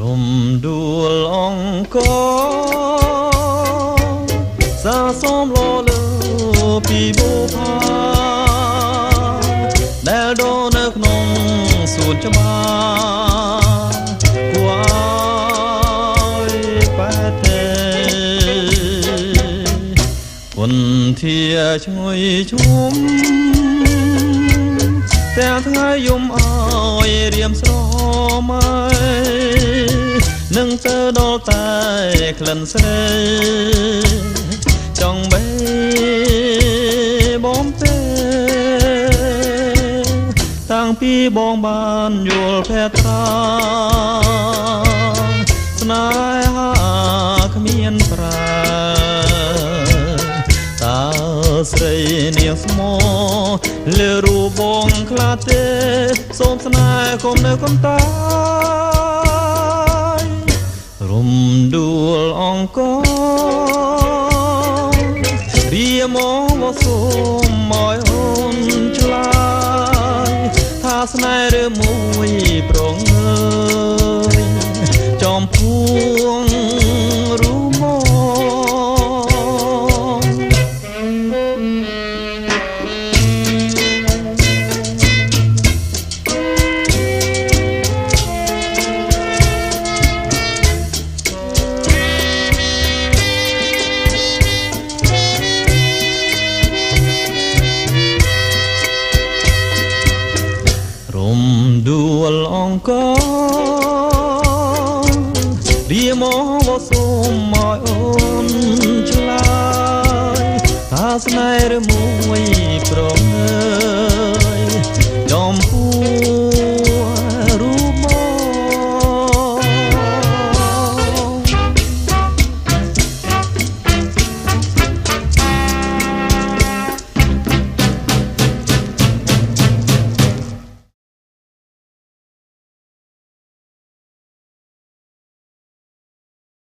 រំដួលអង្គសាសមលលើពីបុផាដែលដនៅក្នុងសួនច្បារគួរឲ្យបែកទេគុនធាឈ្ងុយឈុំទាំងថ្ងៃយំអើយរៀមស្រមៃនឹងទៅដល់តែក្លិនស្រីចង់បេបំពេតាំងពីបងបានយល់ភត្រាស្នេហាគ្មានប្រាតើស្រីនាងស្មោលើរូបបងខ្លាទេសូមស្នេហ៍កុំនៅកុំតាយរំដួលអង្គរៀមកសូមឲ្យអូនឆ្លើយថាស្នេហ៍ឬមួយប្រងើយចំពួងរូមរំដួលអង្គរៀមកសូមឲ្យអូនឆ្លើយថាស្នេហ៍ឬមួយប្រងើ